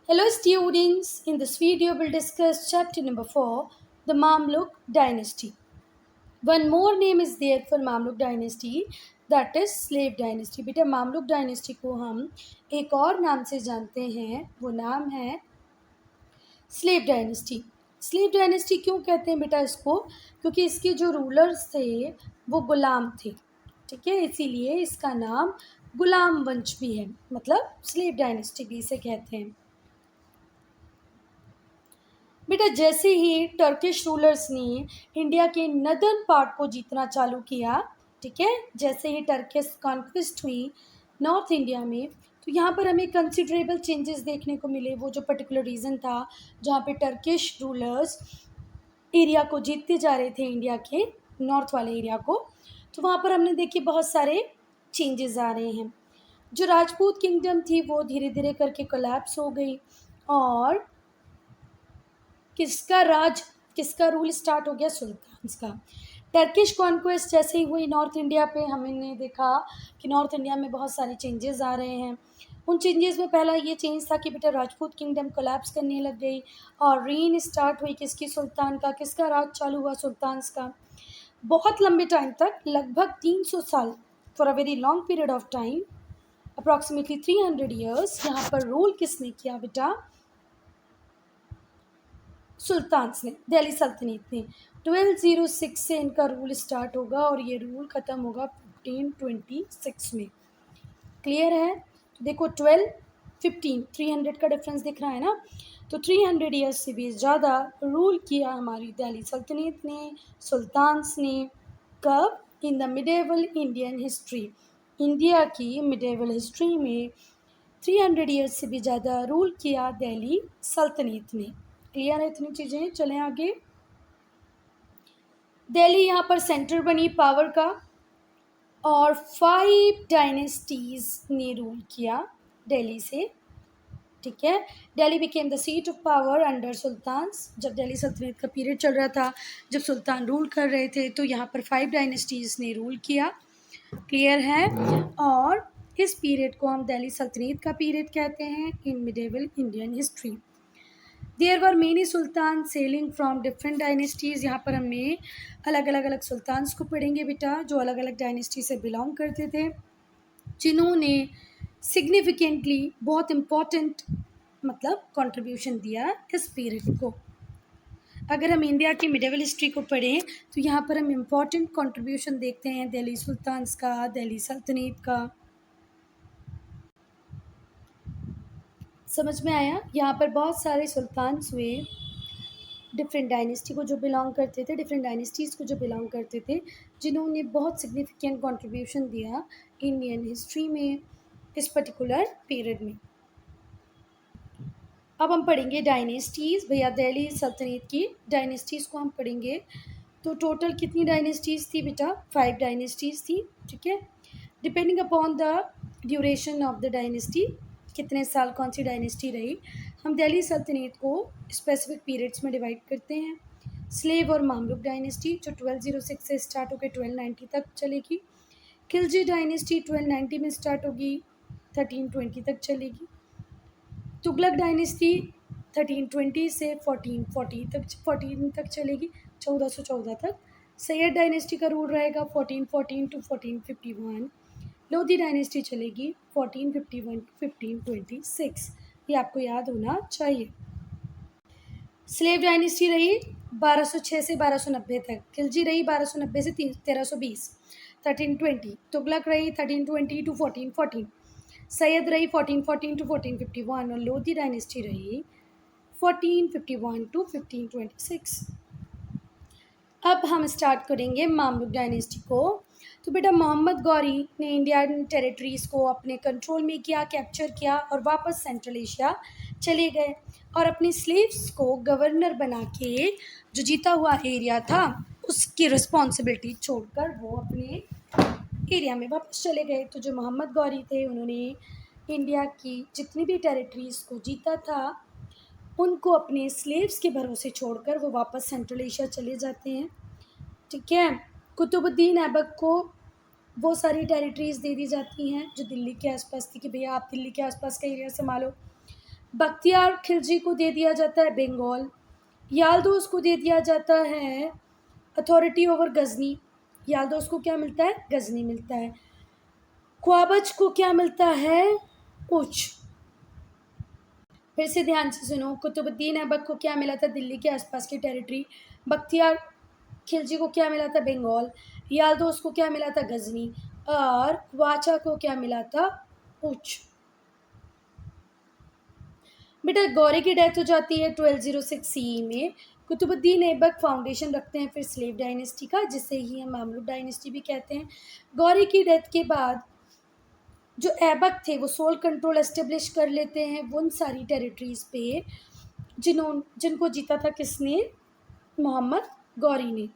Hello students, in this video we'll discuss chapter number 4, the Mamluk dynasty. One more name is there for Mamluk dynasty, that is slave dynasty. बेटा Mamluk dynasty को हम एक और नाम से जानते हैं, वो नाम है स्लेव डायनेस्टी। स्लेव डायनेस्टी क्यों कहते हैं बेटा इसको? क्योंकि इसके जो रूलर्स थे वो गुलाम थे, ठीक है, इसीलिए इसका नाम गुलाम वंश भी है, मतलब स्लेव डायनेस्टी भी इसे कहते हैं। बेटा जैसे ही टर्किश रूलर्स ने इंडिया के नदर्न पार्ट को जीतना चालू किया, ठीक है, जैसे ही टर्किश कॉन्क्विस्ट हुई नॉर्थ इंडिया में, तो यहाँ पर हमें कंसिडरेबल चेंजेस देखने को मिले। वो जो पर्टिकुलर रीज़न था जहाँ पे टर्किश रूलर्स एरिया को जीतते जा रहे थे, इंडिया के नॉर्थ वाले एरिया को, तो वहाँ पर हमने देखे बहुत सारे चेंजेस आ रहे हैं। जो राजपूत किंगडम थी वो धीरे धीरे करके कोलैप्स हो गई और किसका रूल स्टार्ट हो गया? सुल्तान्स का। टर्किश कॉन्क्वेस्ट जैसे ही हुई नॉर्थ इंडिया पे, हमने देखा कि नॉर्थ इंडिया में बहुत सारे चेंजेस आ रहे हैं। उन चेंजेस में पहला ये चेंज था कि बेटा राजपूत किंगडम कोलैप्स करने लग गई और रीन स्टार्ट हुई किसकी? सुल्तान का। किसका राज चालू हुआ? सुल्तान्स का। बहुत लंबे टाइम तक, लगभग 300 साल, for a very long period of time, approximately 300 years, यहाँ पर रूल किसने किया बेटा? सुल्तान्स ने, दिल्ली सल्तनत ने। 1206 से इनका रूल स्टार्ट होगा और ये रूल ख़त्म होगा 1526 में। क्लियर है? तो देखो 12, 15, 300 का डिफरेंस दिख रहा है ना। तो 300 ईयर्स से भी ज़्यादा रूल किया हमारी दिल्ली सल्तनत ने, सुल्तान्स ने। कब? In the medieval Indian history, India की मिडेवल हिस्ट्री में 300 ईयर्स से भी ज़्यादा रूल किया दिल्ली सल्तनत ने। क्लियर है इतनी चीज़ें? चलें आगे। दिल्ली यहाँ पर सेंटर बनी पावर का और 5 डायनेस्टीज ने रूल किया दिल्ली से, ठीक है। Delhi became the seat of power under sultans. जब दिल्ली सल्तनत का पीरियड चल रहा था, जब सुल्तान रूल कर रहे थे, तो यहाँ पर 5 डायनेस्टीज ने रूल किया। क्लियर है? और इस पीरियड को हम दिल्ली सल्तनत का पीरियड कहते हैं in medieval Indian history. There were many sultan selling from different dynasties. यहाँ पर हमें अलग सुल्तान्स को पढ़ेंगे बेटा, जो अलग अलग डायनेस्टी से बिलोंग करते थे, जिन्होंने सिग्निफिकेंटली बहुत इम्पॉर्टेंट मतलब कंट्रीब्यूशन दिया इस पीरियड को। अगर हम इंडिया की मिडेवल हिस्ट्री को पढ़ें तो यहाँ पर हम इम्पॉर्टेंट कंट्रीब्यूशन देखते हैं दिल्ली सुल्तान्स का, दिल्ली सल्तनत का। समझ में आया? यहाँ पर बहुत सारे सुल्तान्स हुए, डिफरेंट डायनेस्टी को जो बिलोंग करते थे, डिफरेंट डायनेस्टीज़ को जो बिलोंग करते थे, जिन्होंने बहुत सिग्निफिकेंट कंट्रीब्यूशन दिया इंडियन हिस्ट्री में इस पर्टिकुलर पीरियड में। अब हम पढ़ेंगे डायनेस्टीज़। भैया दिल्ली सल्तनत की डायनेस्टीज़ को हम पढ़ेंगे। तो टोटल कितनी डायनेस्टीज़ थी बेटा? 5 डायनेस्टीज़ थी, ठीक है। Depending upon the duration of the dynasty, कितने साल कौन सी डायनेस्टी रही, हम दिल्ली सल्तनत को स्पेसिफिक पीरियड्स में डिवाइड करते हैं। स्लेव और मामलुक डायनेस्टी जो 1206 से स्टार्ट होकर 1290 तक चलेगी। खिलजी डायनेस्टी 1290 में स्टार्ट होगी, 1320 तक चलेगी। तुगलक डायनेस्टी 1320 से 1440 तक चलेगी, 1414 तक। सैयद डायनेस्टी का रूल रहेगा 1414 टू 1451। लोधी डायनेस्टी चलेगी 1451 टू 1526। ये आपको याद होना चाहिए। स्लेव डायनेस्टी रही 1206 से 1290 तक। खिलजी रही 1290 से 1320, 1320। तुगलक रही 1320 टू 1414। सैयद रही 1414 टू 1451 और लोधी डायनेस्टी रही 1451 टू 1526। अब हम स्टार्ट करेंगे मामलुक डायनेस्टी को। तो बेटा मोहम्मद गौरी ने इंडियन टेरिटरीज़ को अपने कंट्रोल में किया, कैप्चर किया और वापस सेंट्रल एशिया चले गए और अपने स्लेव्स को गवर्नर बना के जो जीता हुआ एरिया था उसकी रिस्पॉन्सिबिलिटी छोड़कर वो अपने एरिया में वापस चले गए। तो जो मोहम्मद गौरी थे, उन्होंने इंडिया की जितनी भी टेरिटरीज़ को जीता था उनको अपने स्लेव्स के भरोसे छोड़कर वो वापस सेंट्रल एशिया चले जाते हैं, ठीक है। कुतुबुद्दीन ऐबक को वो सारी टेरिटरीज़ दे दी जाती हैं जो दिल्ली के आसपास थी कि भैया आप दिल्ली के आसपास का एरिया संभालो। बख्तियार खिलजी को दे दिया जाता है बंगाल, याल्दोस को दे दिया जाता है अथॉरिटी ओवर गजनी, याल्दोस को क्या मिलता है? गजनी मिलता है। ख्वाबच को क्या मिलता है? उच। फिर से ध्यान से सुनो, कुतुबुद्दीन ऐबक को क्या मिला था? दिल्ली के आसपास की टेरिटरी। बख्तियार खिलजी को क्या मिला था? बंगाल। याल्दोस को क्या मिला था? गजनी। और ख्वाचा को क्या मिला था? उच। बेटा गौरी की डेथ हो जाती है 1206 CE में। कुतुबुद्दीन ऐबक फाउंडेशन रखते हैं फिर स्लेव डायनेस्टी का, जिसे ही हम मामलुक डायनेस्टी भी कहते हैं। गौरी की डेथ के बाद जो ऐबक थे वो सोल कंट्रोल एस्टेब्लिश कर लेते हैं उन सारी टेरिटरीज़ पे जिनको जीता था किसने? मोहम्मद गौरी ने।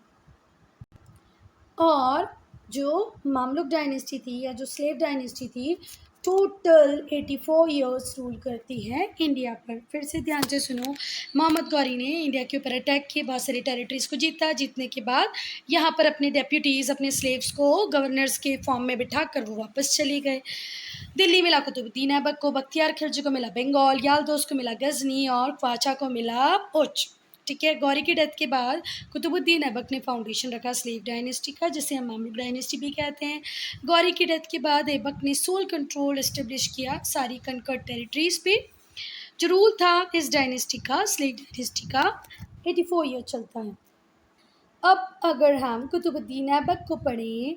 और जो मामलुक डायनेस्टी थी या जो स्लेव डायनेस्टी थी, टोटल 84 ईयर्स रूल करती है इंडिया पर। फिर से ध्यान से सुनो, मोहम्मद गौरी ने इंडिया के ऊपर अटैक किए, बहुत सारी टेरिटरीज़ को जीता। जीतने के बाद यहाँ पर अपने डेप्यूटीज़, अपने स्लेव्स को गवर्नर्स के फॉर्म में बिठा कर वो वापस चले गए। दिल्ली मिला कुतुबुद्दीन ऐबक को, बख्तियार खिलजी को मिला बंगाल, याल्दोस को मिला गजनी और ख्वाचा को मिला उच। ठीक है। गौरी की डेथ के बाद कुतुबुद्दीन ऐबक ने फाउंडेशन रखा स्लेव डायनेस्टी का, जिसे हम मामलुक डायनेस्टी भी कहते हैं। गौरी की डेथ के बाद ऐबक ने सोल कंट्रोल एस्टेब्लिश किया सारी कनकर्ड टेरिटरीज पे। जो रूल था इस डायनेस्टी का, स्लेव डायनेस्टी का, 84 ईयर चलता है। अब अगर हम कुतुबुद्दीन ऐबक को पढ़ें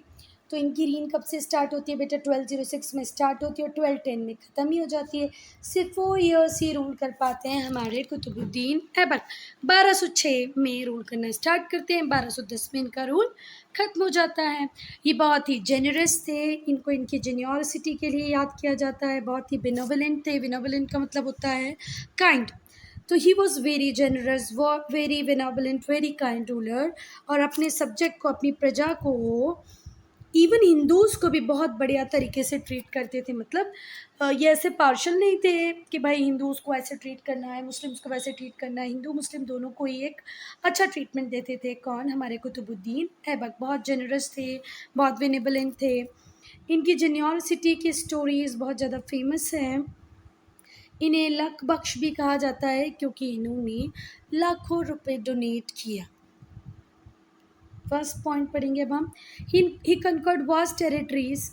तो इनकी रीन कब से स्टार्ट होती है? बेटा 1206 में स्टार्ट होती है और 1210 में ख़त्म ही हो जाती है। सिर्फ 4 ईयर्स ही रूल कर पाते हैं हमारे कुतुबुद्दीन ऐबक। 1206 में रूल करना स्टार्ट करते हैं, 1210 में इनका रूल ख़त्म हो जाता है। ये बहुत ही जेनरस थे, इनको इनकी जेन्योरिसिटी के लिए याद किया जाता है। बहुत ही बेनोवलेंट थे। बेनोवलेंट का मतलब होता है काइंड। तो he was very generous, very benevolent, very kind ruler. और अपने सब्जेक्ट को, अपनी प्रजा को, इवन हिंदूज़ को भी बहुत बढ़िया तरीके से ट्रीट करते थे। मतलब ये ऐसे पार्शल नहीं थे कि भाई हिंदूज़ को ऐसे ट्रीट करना है, मुस्लिम्स को वैसे ट्रीट करना है। हिंदू मुस्लिम दोनों को ही एक अच्छा ट्रीटमेंट देते थे। कौन? हमारे कुतुबुद्दीन ऐबक। बहुत जनरस थे, बहुत बेनेवलेंट थे। इनकी जेन्योरिसिटी की स्टोरीज़ बहुत ज़्यादा फेमस हैं। इन्हें लक बख्श भी कहा जाता है क्योंकि इन्होंने लाखों रुपए डोनेट किया। फर्स्ट पॉइंट पढ़ेंगे अब हम। ही कंकर्ड वास्ट टेरिटरीज।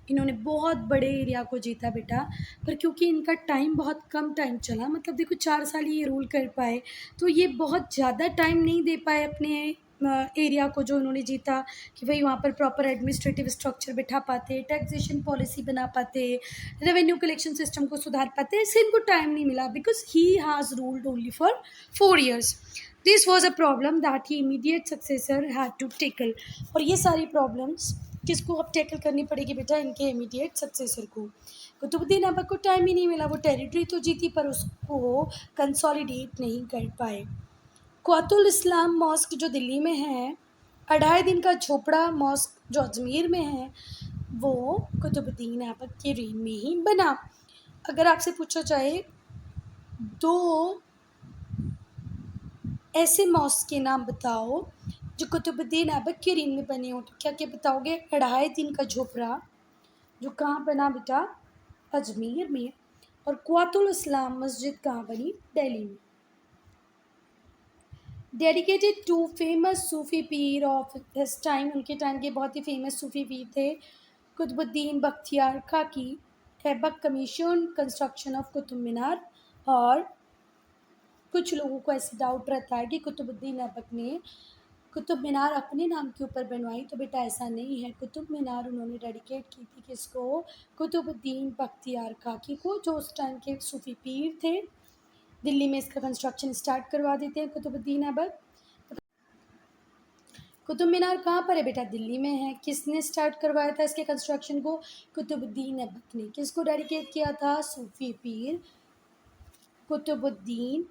इन्होंने बहुत बड़े एरिया को जीता बेटा, पर क्योंकि इनका टाइम बहुत कम टाइम चला, मतलब देखो 4 साल ही ये रूल कर पाए, तो ये बहुत ज़्यादा टाइम नहीं दे पाए अपने एरिया को जो उन्होंने जीता, कि भाई वहाँ पर प्रॉपर एडमिनिस्ट्रेटिव स्ट्रक्चर बिठा पाते, टैक्सेशन पॉलिसी बना पाते, रेवेन्यू कलेक्शन सिस्टम को सुधार पाते। इससे इनको टाइम नहीं मिला because he has ruled only for 4 years. This was a problem that he immediate successor had to tackle. और ये सारी प्रॉब्लम्स किसको अब टैकल करनी पड़ेगी बेटा? इनके इमीडिएट सक्सेसर को। कुतुबुद्दीन ऐबक को टाइम ही नहीं मिला, वो टेरिटरी तो जीती पर उसको कंसोलिडेट नहीं कर पाए। क़्वातुल इस्लाम मॉस्क जो दिल्ली में है, 2.5 दिन का झोपड़ा मॉस्क जो अजमेर में है, वो कुतुबुद्दीन ऐबक के रेन में ही बना। अगर आपसे पूछा जाए 2 ऐसे मॉस्क के नाम बताओ जो कुतुबुद्दीन ऐबक के रेन में बने हो, तो क्या क्या बताओगे? 2.5 दिन का झोपड़ा जो कहाँ बना बेटा? अजमेर में। और क़्वातुल इस्लाम मस्जिद कहाँ बनी? दिल्ली में। Dedicated two famous Sufi Pir of his time. उनके टाइम के बहुत ही फेमस सूफ़ी पीर थे Qutubuddin Bakhtiyar Kaki. Aibak commission construction of Qutub Minar. और कुछ लोगों को ऐसे डाउट रहता है कि कुतुबुद्दीन ऐबक ने कुतुब मीनार अपने नाम के ऊपर बनवाई, तो बेटा ऐसा नहीं है। कुतुब मीनार उन्होंने डेडिकेट की थी किसको? कुतुबुद्दीन बख्तियार खाकी को, जो उस टाइम के सूफ़ी पीर थे। दिल्ली में इसका कंस्ट्रक्शन स्टार्ट करवा देते हैं कुतुबुद्दीन ऐबक। कुतुब मीनार कहाँ पर है बेटा? दिल्ली में है। किसने स्टार्ट करवाया था इसके कंस्ट्रक्शन को? कुतुबुद्दीन ऐबक ने। किसको डेडिकेट किया था? सूफ़ी पीर कुतुबुद्दीन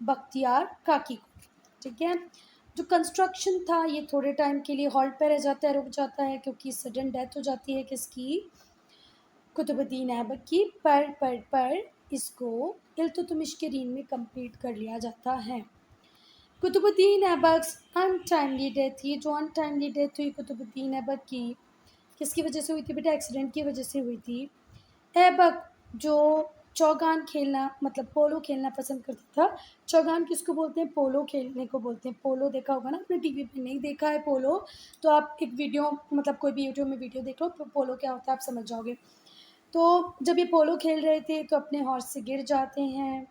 बख्तियार काकी को। ठीक है। जो कंस्ट्रक्शन था ये थोड़े टाइम के लिए हॉल्ट पे रह जाता है, रुक जाता है, क्योंकि सडन डेथ हो जाती है किसकी? कुतुबुद्दीन ऐबक की। पर इसको इल्तुतमिश के रीन में कंप्लीट कर लिया जाता है। Qutbuddin Aibak untimely death. ये जो अनटाइमली डेथ हुई कुतुबुद्दीन ऐबक की, किसकी वजह से हुई थी बेटा? एक्सीडेंट की वजह से हुई थी। ऐबक जो चौगान खेलना मतलब पोलो खेलना पसंद करता था। चौगान किसको बोलते हैं? पोलो खेलने को बोलते हैं। पोलो देखा होगा ना आपने टीवी पे, नहीं देखा है पोलो तो आप एक वीडियो मतलब कोई भी यूट्यूब में वीडियो देख लो, पोलो क्या होता है आप समझ जाओगे। तो जब ये पोलो खेल रहे थे तो अपने हॉर्स से गिर जाते हैं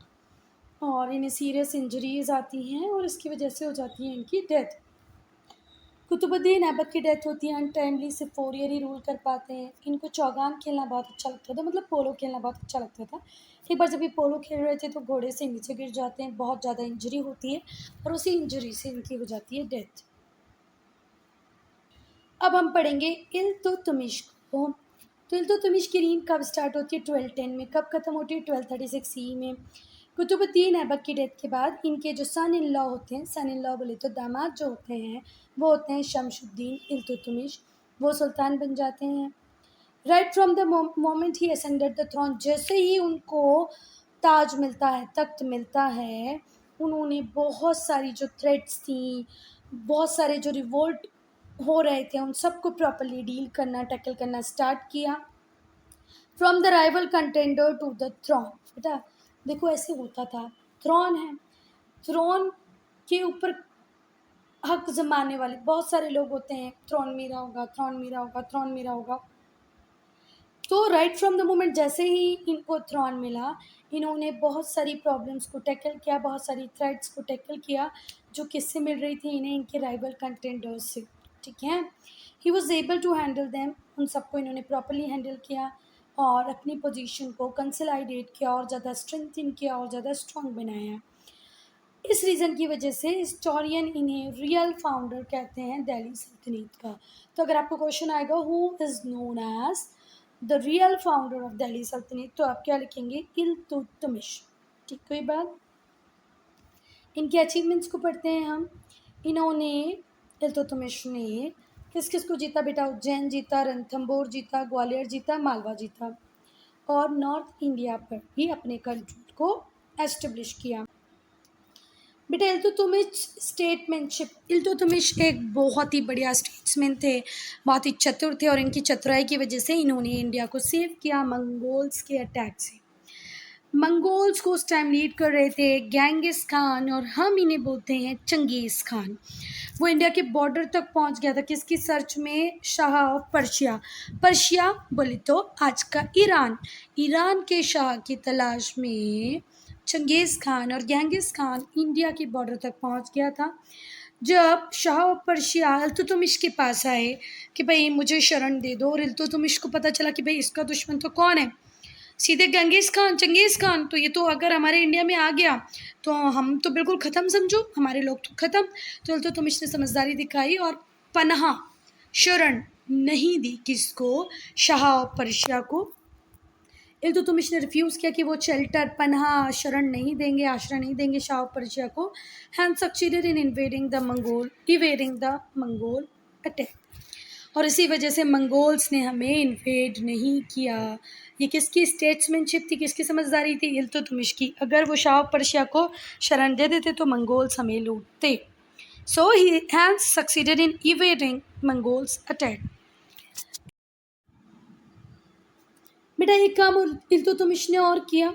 और इन्हें सीरियस इंजरीज आती हैं और इसकी वजह से हो जाती है इनकी डेथ। कुतुबुद्दीन ऐबक की डेथ होती है अनटाइमली, सिर्फ 4 ईयर ही रूल कर पाते हैं। इनको चौगान खेलना बहुत अच्छा लगता था, मतलब पोलो खेलना बहुत अच्छा लगता था। एक बार जब ये पोलो खेल रहे थे तो घोड़े से नीचे गिर जाते हैं, बहुत ज़्यादा इंजरी होती है और उसी इंजरी से इनकी हो जाती है डेथ। अब हम पढ़ेंगे इल्तुतमिश को। तो इल्तुतमिश की रीन कब स्टार्ट होती है? 1210 में। कब ख़त्म होती है? 1236 ई में। कुतुबुद्दीन ऐबक की डेथ के बाद इनके जो सन इन लॉ होते हैं, सन इन लॉ बोले तो दामाद जो होते हैं, वो होते हैं शमशुद्दीन इल्तुतमिश। वो सुल्तान बन जाते हैं। Right from the moment he ascended the throne, जैसे ही उनको ताज मिलता है, तख्त मिलता है, उन्होंने बहुत सारी जो थ्रेट्स थी, बहुत सारे जो रिवोल्ट हो रहे थे, उन सबको प्रॉपरली डील करना, टैकल करना स्टार्ट किया। From the rival contender to the throne. बेटा देखो ऐसे होता था, थ्रोन है, थ्रोन के ऊपर हक जमाने वाले बहुत सारे लोग होते हैं, थ्रोन मेरा होगा, थ्रोन मेरा होगा, थ्रोन मेरा होगा। तो राइट फ्रॉम द मोमेंट जैसे ही इनको थ्रोन मिला, इन्होंने बहुत सारी प्रॉब्लम्स को टैकल किया, बहुत सारी थ्रेट्स को टैकल किया जो किससे मिल रही थी इन्हें, इनके राइवल कंटेंडर्स से। ठीक है, he was able to handle them, उन सबको इन्होंने प्रॉपरली हैंडल किया और अपनी पोजीशन को कंसोलिडेट किया और ज़्यादा स्ट्रेंथन किया और ज़्यादा स्ट्रॉन्ग बनाया। इस रीज़न की वजह से हिस्टोरियन इन्हें रियल फाउंडर कहते हैं दिल्ली सल्तनत का। तो अगर आपको क्वेश्चन आएगा who is known as the real founder of Delhi Sultanate, तो आप क्या लिखेंगे? इल्तुतमिश। ठीक, कोई बात। इनके अचीवमेंट्स को पढ़ते हैं हम। इन्होंने, इल्तुतमिश ने किस किस को जीता बेटा? उज्जैन जीता, रणथंबोर जीता, ग्वालियर जीता, मालवा जीता और नॉर्थ इंडिया पर भी अपने कंट्रोल को एस्टेब्लिश किया। बेटा इल्तुतमिश स्टेटमैनशिप, इल्तुतमिश एक बहुत ही बढ़िया स्टेट्समैन थे, बहुत ही चतुर थे और इनकी चतुराई की वजह से इन्होंने इंडिया को सेव किया मंगोल्स के अटैक से। मंगोल्स को उस टाइम लीड कर रहे थे गेंगिस खान और हम इन्हें बोलते हैं चंगेज़ खान। वो इंडिया के बॉर्डर तक पहुंच गया था, किसकी सर्च में? Shah of Persia. पर्शिया बोले तो आज का ईरान, ईरान के शाह की तलाश में चंगेज़ खान और गेंगिस खान इंडिया की बॉर्डर तक पहुंच गया था। जब शाह ऑफ पर्शिया इल्तुतमिश के पास आए कि भाई मुझे शरण दे दो, और इल्तुतमिश को पता चला कि भाई इसका दुश्मन तो कौन है, सीधे चंगेज़ खान, तो ये तो अगर हमारे इंडिया में आ गया तो हम तो बिल्कुल ख़त्म, समझो हमारे लोग तो ख़त्म। तो इल्तुतमिश ने समझदारी दिखाई और पनाह, शरण नहीं दी किसको? शाह ऑफ पर्शिया को। इल्तुतमिश ने रिफ्यूज़ किया कि वो शेल्टर, पनाह, शरण नहीं देंगे, आश्रय नहीं देंगे शाह ऑफ पर्शिया को। Hand succeeded in evading the Mongol attack, और इसी वजह से मंगोल्स ने हमें इन्वेड नहीं किया। ये किसकी स्टेट्समैनशिप थी, किसकी समझदारी थी? इल्तुतमिश की। अगर वो शाह ऑफ पर्शिया को शरण दे देते तो मंगोल्स हमें लूटते। So he has succeeded in evading Mongols attack. बेटा एक काम इल्तुतमिश ने और किया,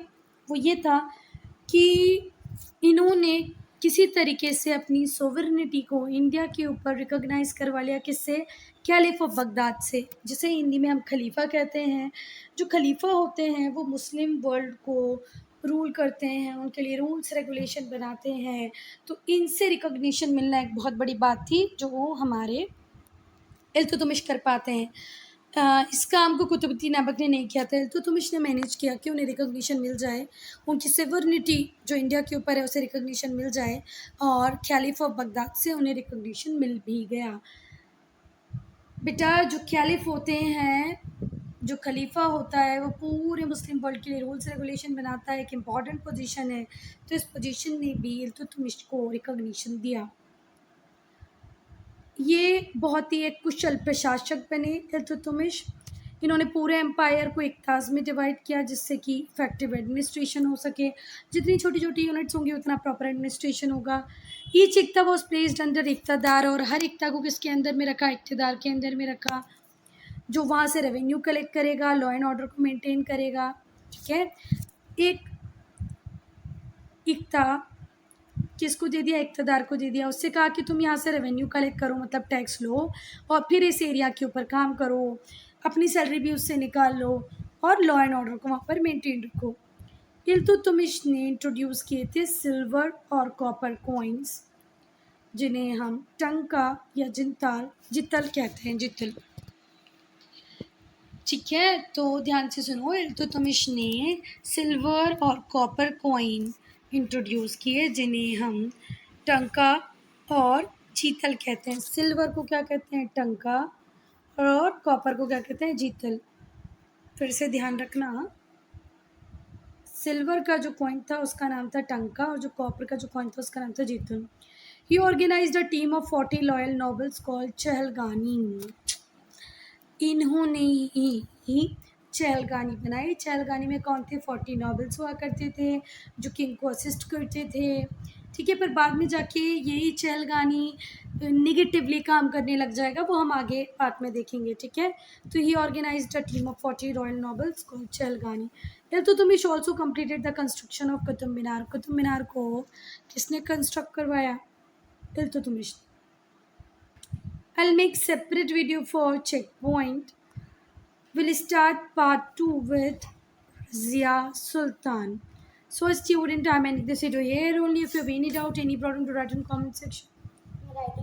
वो ये था कि इन्होंने किसी तरीके से अपनी सोवरेनिटी को इंडिया के ऊपर रिकॉग्नाइज़ करवा लिया। किससे? कैलिफ ऑफ बगदाद से, जिसे हिंदी में हम खलीफा कहते हैं। जो खलीफा होते हैं वो मुस्लिम वर्ल्ड को रूल करते हैं, उनके लिए रूल्स रेगुलेशन बनाते हैं, तो इनसे रिकॉग्निशन मिलना एक बहुत बड़ी बात थी जो वो हमारे इल्तुतमिश कर पाते हैं। इस काम को कुतुबुद्दीन ऐबक ने नहीं किया था, इल्तुतमिश ने मैनेज किया कि उन्हें रिकॉग्निशन मिल जाए, उनकी सोवरेनिटी जो इंडिया के ऊपर है उसे रिकॉग्निशन मिल जाए, और खलीफ ऑफ बगदाद से उन्हें रिकॉग्निशन मिल भी गया। बेटा जो खलीफ होते हैं, जो खलीफा होता है वो पूरे मुस्लिम वर्ल्ड के लिए रूल्स रेगुलेशन बनाता है, एक इम्पॉर्टेंट पोजीशन है, तो इस पोजीशन ने भी इल्तुतमिश को रिकॉग्निशन दिया। ये बहुत ही एक कुशल प्रशासक बने इल्तुतमिश। इन्होंने पूरे एम्पायर को इक्ताज़ में डिवाइड किया जिससे कि इफेक्टिव एडमिनिस्ट्रेशन हो सके। जितनी छोटी छोटी यूनिट्स होंगी उतना प्रॉपर एडमिनिस्ट्रेशन होगा। ईच इक्ता वॉज प्लेस्ड अंडर इक्तादार, और हर इक्ता को किसके अंदर में रखा? इक्तदार के अंदर में रखा, जो वहाँ से रेवेन्यू कलेक्ट करेगा, लॉ एंड ऑर्डर को मेंटेन करेगा। ठीक है, एक इक्ता किसको दे दिया, इक़्तिदार को दे दिया। उससे कहा कि तुम यहाँ से रेवेन्यू कलेक्ट करो, मतलब टैक्स लो, और फिर इस एरिया के ऊपर काम करो, अपनी सैलरी भी उससे निकाल लो, और लॉ एंड ऑर्डर को वहाँ पर मेंटेन रखो। इल्तुतमिश ने इंट्रोड्यूस किए थे सिल्वर और कॉपर कॉइन्स, जिन्हें हम टंका या जितल कहते हैं, जितल। ठीक है, तो ध्यान से सुनो। इल्तुतमिश ने सिल्वर और कॉपर कॉइन इंट्रोड्यूस किए, जिन्हें हम टंका और जीतल कहते हैं। सिल्वर को क्या कहते हैं, टंका, और कॉपर को क्या कहते हैं, जीतल। फिर से ध्यान रखना, सिल्वर का जो कॉइन था उसका नाम था टंका, और जो कॉपर का जो कॉइन था उसका नाम था jital. He organised a team of 40 loyal nobles called Chahalgani. इन्होंने ही चहलगानी बनाई। चहलगानी में कौन थे, 40 नॉबल्स हुआ करते थे जो किंग को असिस्ट करते थे। ठीक है, पर बाद में जाके यही चहलगानी निगेटिवली काम करने लग जाएगा, वो हम आगे पार्ट में देखेंगे। ठीक है, तो he organised a team of 40 royal nobles called Chahalgani. Iltutmish also completed the construction of Qutub Minar. Qutub Minar को किसने कंस्ट्रक्ट करवाया, Iltutmish. I'll make separate video for checkpoint. We'll start part 2 with Zia Sultan. So student, I'm ending this video here. Only if you have any doubt, any problem, to write in comment section.